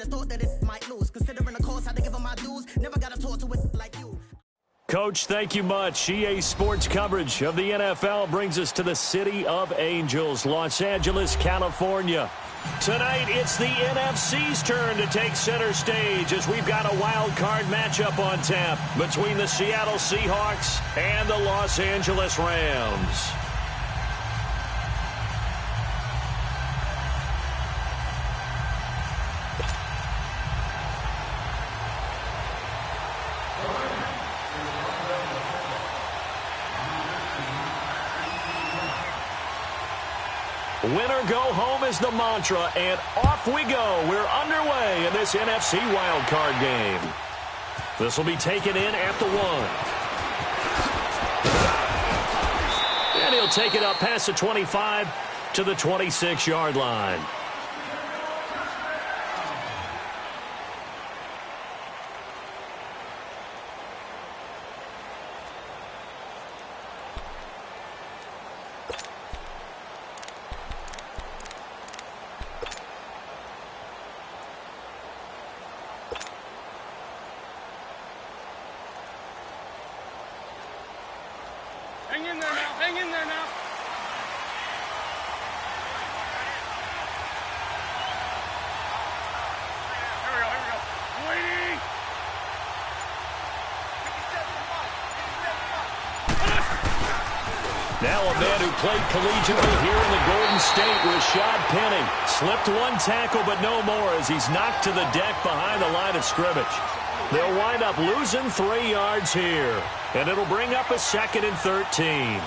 thought that it might lose. Considering the course, had to give them my dues. Never got to talk to it like you. Coach, thank you much. EA Sports coverage of the NFL brings us to the City of Angels, Los Angeles, California. Tonight, it's the NFC's turn to take center stage as we've got a wild card matchup on tap between the Seattle Seahawks and the Los Angeles Rams. Winner go home is the mantra, and off we go. We're underway in this NFC wildcard game. This will be taken in at the 1. And he'll take it up past the 25 to the 26-yard line. Hang in there now. Hang in there now. Here we go. Here we go. I'm waiting. 57. Now a man who played collegiately here in the Golden State, Rashad Penny. Slipped one tackle, but no more as he's knocked to the deck behind the line of scrimmage. They'll wind up losing 3 yards here, and it'll bring up a 2nd and 13.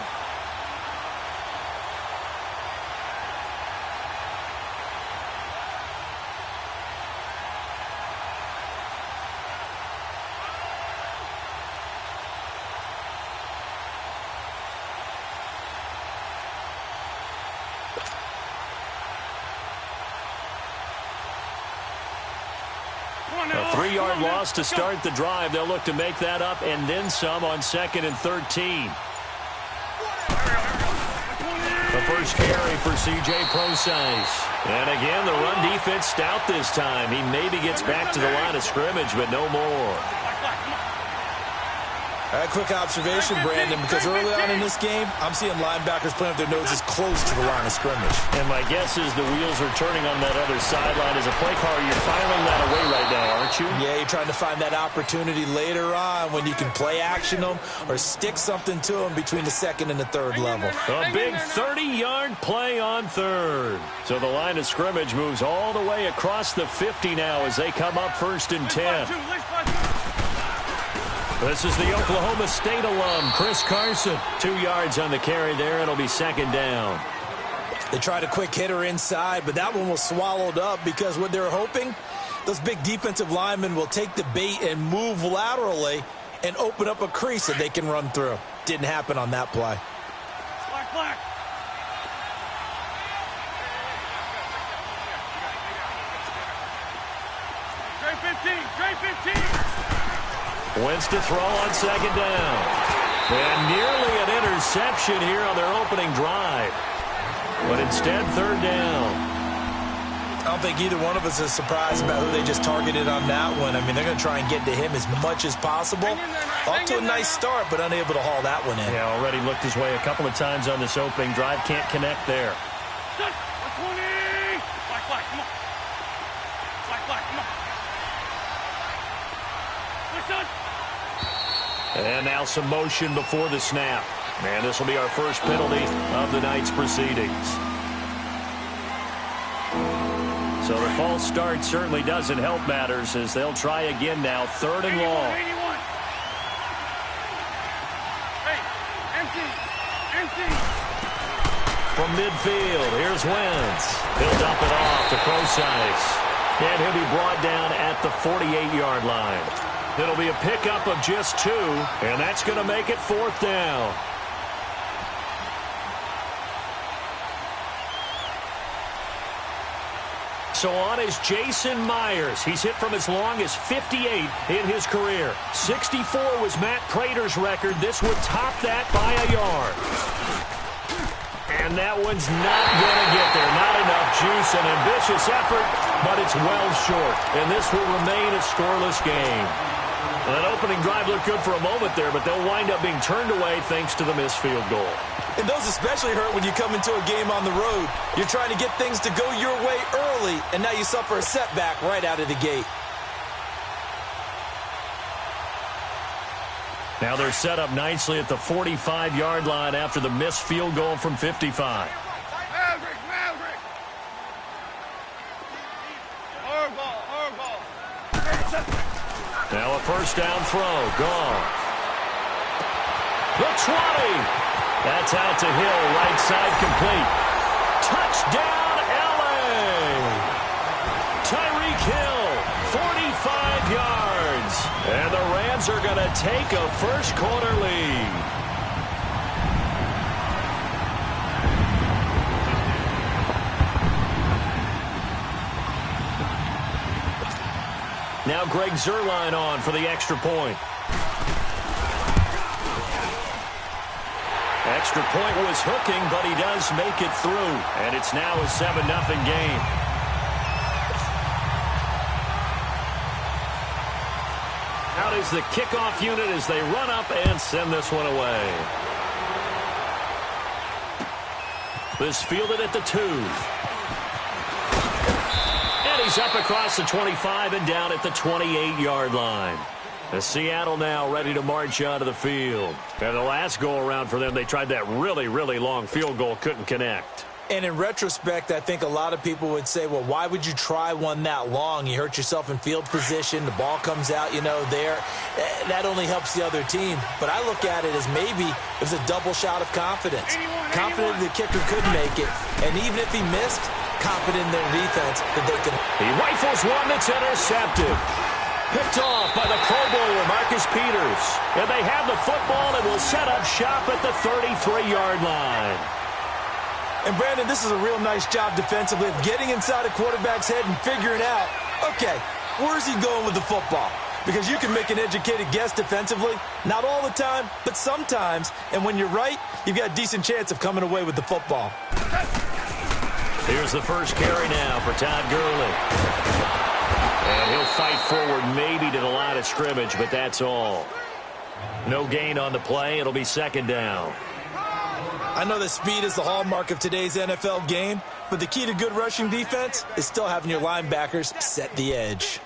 A 3-yard loss to start the drive. They'll look to make that up and then some on 2nd and 13. The first carry for C.J. Prosise. And again, the run defense stout this time. He maybe gets back to the line of scrimmage, but no more. A quick observation, Brandon, because early on in this game, I'm seeing linebackers putting up their noses close to the line of scrimmage. And my guess is the wheels are turning on that other sideline. As a play caller, you're filing that away right now, aren't you? Yeah, you're trying to find that opportunity later on when you can play action them or stick something to them between the 2nd and the 3rd level. A big 30-yard play on 3rd. So the line of scrimmage moves all the way across the 50 now as they come up 1st and 10. This is the Oklahoma State alum, Chris Carson. 2 yards on the carry there. It'll be 2nd down. They tried a quick hitter inside, but that one was swallowed up because what they're hoping, those big defensive linemen will take the bait and move laterally and open up a crease that they can run through. Didn't happen on that play. Black. Trey 15. Wentz to throw on 2nd down. And nearly an interception here on their opening drive. But instead, 3rd down. I don't think either one of us is surprised about who they just targeted on that one. I mean, they're going to try and get to him as much as possible. Off to a nice start, but unable to haul that one in. Yeah, already looked his way a couple of times on this opening drive. Can't connect there. 20. Black, come on. Black, come on. Listen. And now some motion before the snap. And this will be our first penalty of the night's proceedings. So the false start certainly doesn't help matters as they'll try again now. 3rd and long. 81. Hey, empty. From midfield, here's Wentz. He'll dump it off to Prosise. And he'll be brought down at the 48-yard line. It'll be a pickup of just 2, and that's going to make it 4th down. So on is Jason Myers. He's hit from as long as 58 in his career. 64 was Matt Prater's record. This would top that by a yard. And that one's not going to get there. Not enough juice. An ambitious effort. but it's well short, and this will remain a scoreless game. That opening drive looked good for a moment there, but they'll wind up being turned away thanks to the missed field goal. And those especially hurt when you come into a game on the road. You're trying to get things to go your way early, and now you suffer a setback right out of the gate. Now they're set up nicely at the 45-yard line after the missed field goal from 55. Now a first down throw. Gone. The 20. That's out to Hill. Right side complete. Touchdown, L.A. Tyreek Hill, 45 yards. And the Rams are going to take a first-quarter lead. Now Greg Zuerlein on for the extra point. Extra point was hooking, but he does make it through. And it's now a 7-0 game. Out is the kickoff unit as they run up and send this one away. This fielded at the 2. He's up across the 25 and down at the 28-yard line. The Seattle now ready to march onto the field. And the last go-around for them, they tried that really, really long field goal, couldn't connect. And in retrospect, I think a lot of people would say, well, why would you try one that long? You hurt yourself in field position. The ball comes out, there. That only helps the other team. But I look at it as maybe it was a double shot of confidence. Confident the kicker could make it. And even if he missed, confident in their defense that they can. He rifles one that's intercepted. Picked off by the Pro Bowler, Marcus Peters. And they have the football and will set up shop at the 33-yard line. And, Brandon, this is a real nice job defensively of getting inside a quarterback's head and figuring out, okay, where's he going with the football? Because you can make an educated guess defensively. Not all the time, but sometimes. And when you're right, you've got a decent chance of coming away with the football. Here's the first carry now for Todd Gurley. And he'll fight forward maybe to the line of scrimmage, but that's all. No gain on the play. It'll be second down. I know that speed is the hallmark of today's NFL game, but the key to good rushing defense is still having your linebackers set the edge.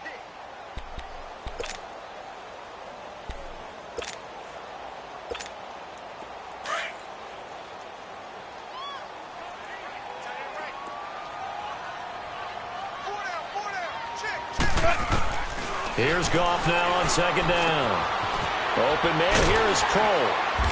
Here's Goff now on second down. Open man here is Kroll.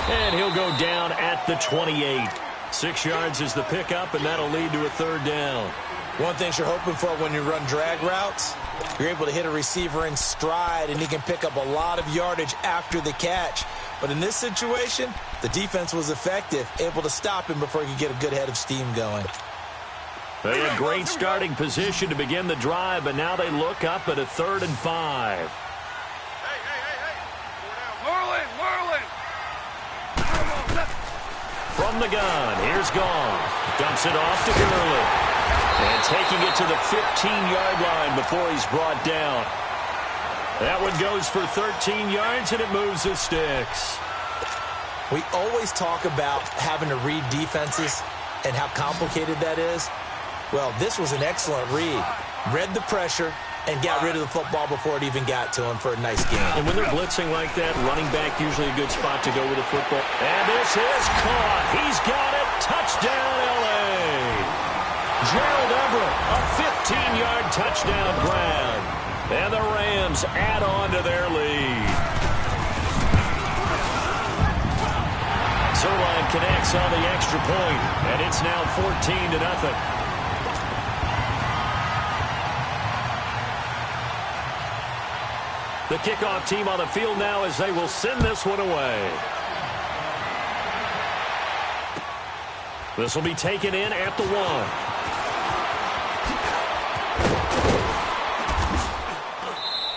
And he'll go down at the 28. 6 yards is the pickup, and that'll lead to a third down. One thing you're hoping for when you run drag routes, you're able to hit a receiver in stride, and he can pick up a lot of yardage after the catch. But in this situation, the defense was effective, able to stop him before he could get a good head of steam going. They had great starting position to begin the drive, but now they look up at a 3rd and 5. Merlin! From the gun, here's Goff. Dumps it off to Gurley. And taking it to the 15-yard line before he's brought down. That one goes for 13 yards, and it moves the sticks. We always talk about having to read defenses and how complicated that is. Well, this was an excellent read. Read the pressure and got rid of the football before it even got to him for a nice game. And when they're blitzing like that, running back usually a good spot to go with the football. And this is caught. He's got it. Touchdown, L.A. Gerald Everett, a 15-yard touchdown grab. And the Rams add on to their lead. Zuerlein connects on the extra point, and it's now 14-0. The kickoff team on the field now as they will send this one away. This will be taken in at the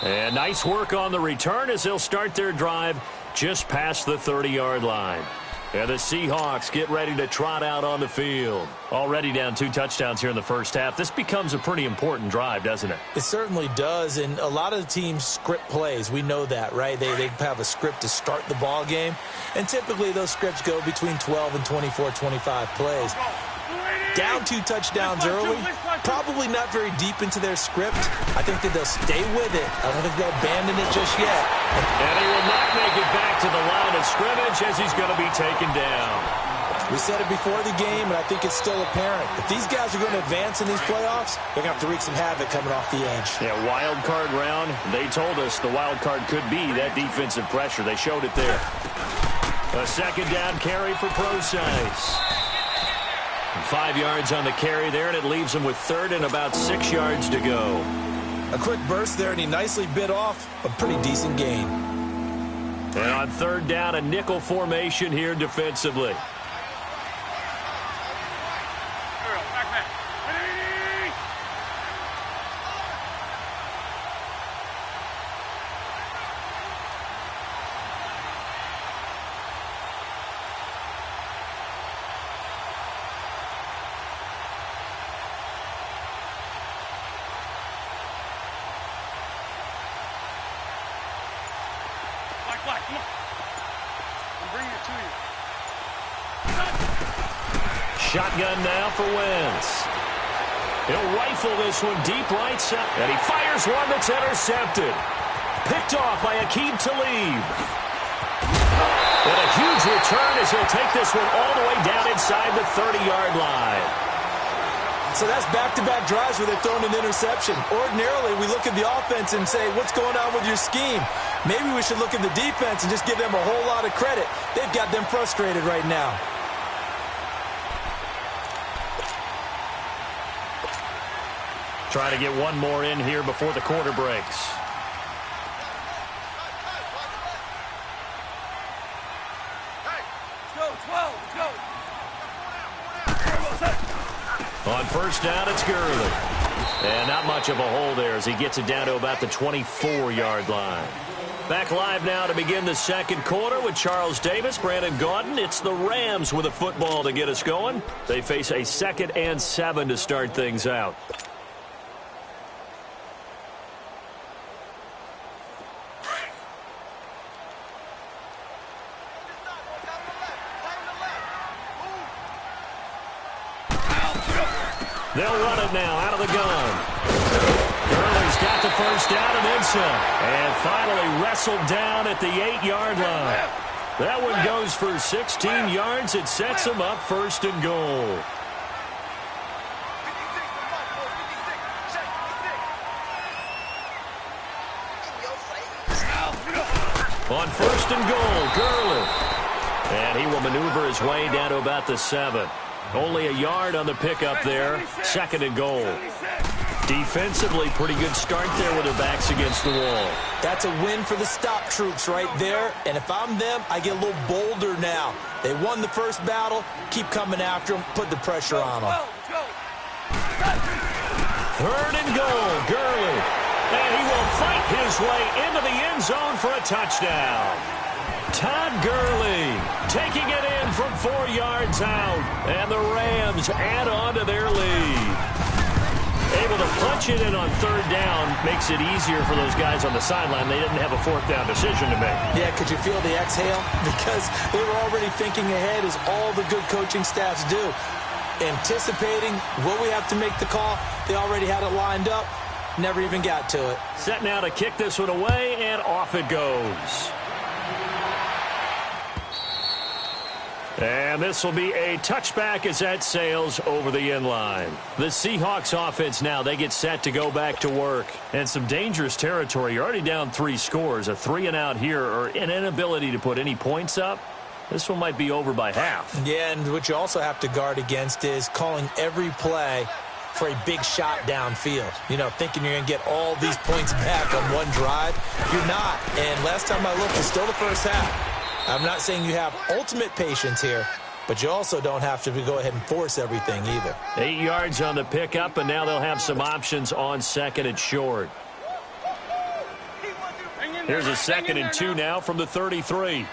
1. And nice work on the return as they'll start their drive just past the 30-yard line. And the Seahawks get ready to trot out on the field. Already down 2 touchdowns here in the first half. This becomes a pretty important drive, doesn't it? It certainly does, and a lot of the teams script plays. We know that, right? They have a script to start the ball game, and typically those scripts go between 12 and 24, 25 plays. Down 2 touchdowns early, probably not very deep into their script. I think that they'll stay with it. I don't think they'll abandon it just yet. And he will not make it back to the line of scrimmage as he's going to be taken down. We said it before the game, and I think it's still apparent. If these guys are going to advance in these playoffs, they're going to have to wreak some havoc coming off the edge. Yeah, wild card round. They told us the wild card could be that defensive pressure. They showed it there. A second down carry for Procise. 5 yards on the carry there, and it leaves him with 3rd and about 6 yards to go. A quick burst there, and he nicely bit off a pretty decent gain. And on 3rd down, a nickel formation here defensively. Come on. I'm bringing it to you. Shotgun now for Wentz. He'll rifle this one deep right side. And he fires one that's intercepted. Picked off by Aqib Talib. And a huge return as he'll take this one all the way down inside the 30-yard line. So that's back-to-back drives where they've thrown an interception. Ordinarily, we look at the offense and say, what's going on with your scheme? Maybe we should look at the defense and just give them a whole lot of credit. They've got them frustrated right now. Try to get one more in here before the quarter breaks. On first down, it's Gurley. And not much of a hole there as he gets it down to about the 24-yard line. Back live now to begin the second quarter with Charles Davis, Brandon Gaudin. It's the Rams with a football to get us going. They face a 2nd and 7 to start things out. They'll run it now out of the gun. Gurley's got the first down and then some. And finally wrestled down at the 8-yard line. That one goes for 16 yards. It sets him up 1st and goal. On 1st and goal, Gurley. And he will maneuver his way down to about the 7. Only a yard on the pickup there. 2nd and goal. Defensively, pretty good start there with their backs against the wall. That's a win for the stop troops right there. And if I'm them, I get a little bolder now. They won the first battle. Keep coming after them. Put the pressure on them. 3rd and goal, Gurley. And he will fight his way into the end zone for a touchdown. Todd Gurley taking it in from 4 yards out. And the Rams add on to their lead. Able to punch it in on 3rd down makes it easier for those guys on the sideline. They didn't have a 4th down decision to make. Yeah, could you feel the exhale? Because they were already thinking ahead, as all the good coaching staffs do. Anticipating, will we have to make the call? They already had it lined up. Never even got to it. Set now to kick this one away, and off it goes. And this will be a touchback as that sails over the end line. The Seahawks offense now, they get set to go back to work. And some dangerous territory. You're already down 3 scores. A 3-and-out here, or an inability to put any points up. This one might be over by half. Yeah, and what you also have to guard against is calling every play for a big shot downfield. You know, thinking you're going to get all these points back on one drive. You're not. And last time I looked, it's still the first half. I'm not saying you have ultimate patience here, but you also don't have to go ahead and force everything either. 8 yards on the pickup, and now they'll have some options on 2nd and short. Here's a 2nd and 2 now from the 33.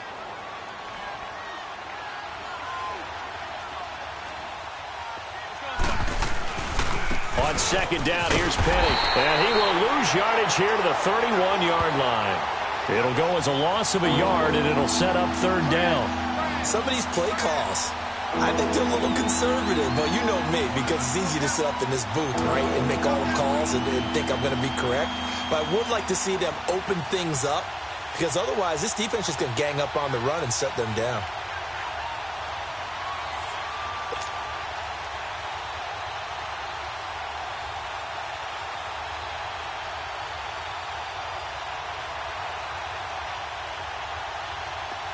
second down. Here's Penny. And he will lose yardage here to the 31-yard line. It'll go as a loss of a yard, and it'll set up third down. Some of these play calls, I think they're a little conservative. But you know me, because it's easy to sit up in this booth, right, and make all the calls and think I'm going to be correct. But I would like to see them open things up, because otherwise this defense is going to gang up on the run and shut them down.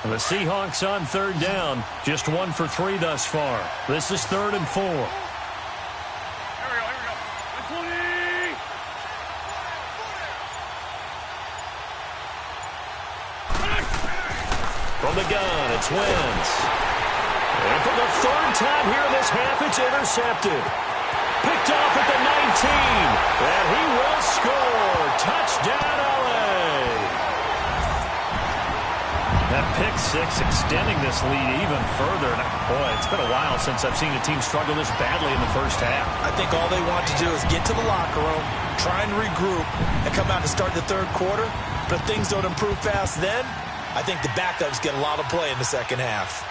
The Seahawks on third down, just 1 for 3 thus far. This is 3rd and 4. Here we go. 120! From the gun, it's Wentz. And for the 3rd time here in this half, it's intercepted. Picked off at the 19. And he will score. Touchdown, LA. That pick six extending this lead even further. Boy, it's been a while since I've seen a team struggle this badly in the first half. I think all they want to do is get to the locker room, try and regroup, and come out to start the third quarter. But if things don't improve fast then, I think the backups get a lot of play in the second half.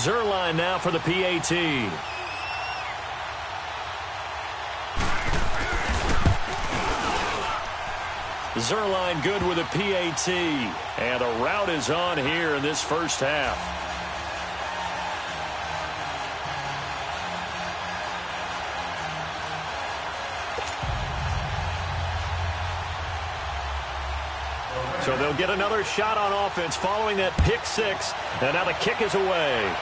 Zerline now for the PAT. Zerline good with a PAT. And a route is on here in this first half. So they'll get another shot on offense following that pick six. And now the kick is away.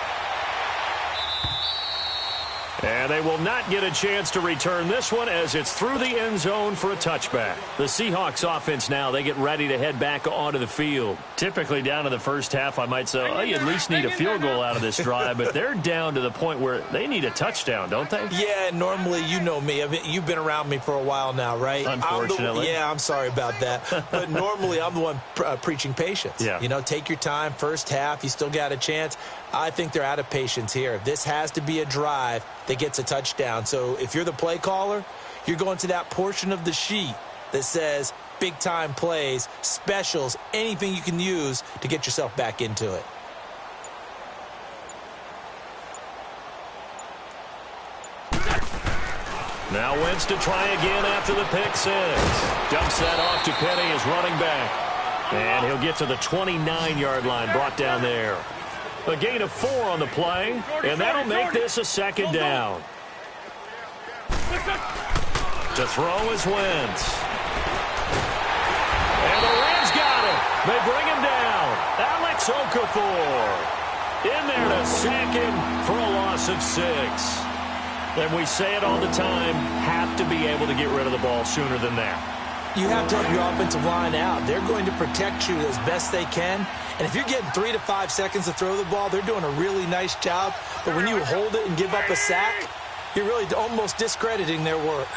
And they will not get a chance to return this one as it's through the end zone for a touchback. The Seahawks offense now, they get ready to head back onto the field. Typically down to the first half, I might say, oh, you at least need a field goal out of this drive. But they're down to the point where they need a touchdown, don't they? Yeah, normally, you know me. I mean, you've been around me for a while now, right? Unfortunately. I'm sorry about that. But normally, I'm the one preaching patience. Yeah. You know, take your time. First half, you still got a chance. I think they're out of patience here. This has to be a drive that gets a touchdown. So if you're the play caller, you're going to that portion of the sheet that says big-time plays, specials, anything you can use to get yourself back into it. Now Wentz to try again after the pick six. Dumps that off to Penny as running back. And he'll get to the 29-yard line, brought down there. A gain of 4 on the play, and that'll make this a second down. To throw is Wentz. And the Rams got him. They bring him down. Alex Okafor in there to sack him for a loss of 6. And we say it all the time, have to be able to get rid of the ball sooner than that. You have to have your offensive line out. They're going to protect you as best they can. And if you're getting 3 to 5 seconds to throw the ball, they're doing a really nice job. But when you hold it and give up a sack, you're really almost discrediting their work.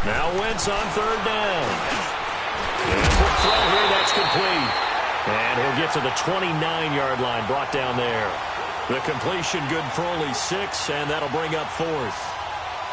Now Wentz on third down. And quick throw here, that's complete. And he'll get to the 29-yard line, brought down there. The completion good for only 6, and that'll bring up 4th.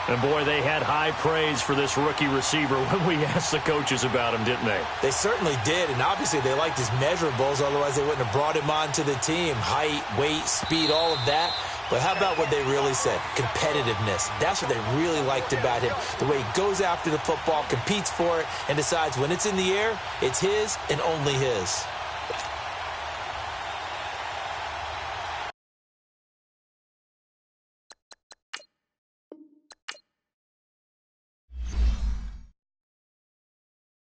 And, boy, they had high praise for this rookie receiver when we asked the coaches about him, didn't they? They certainly did, and obviously they liked his measurables, otherwise they wouldn't have brought him onto the team. Height, weight, speed, all of that. But how about what they really said? Competitiveness. That's what they really liked about him. The way he goes after the football, competes for it, and decides when it's in the air, it's his and only his.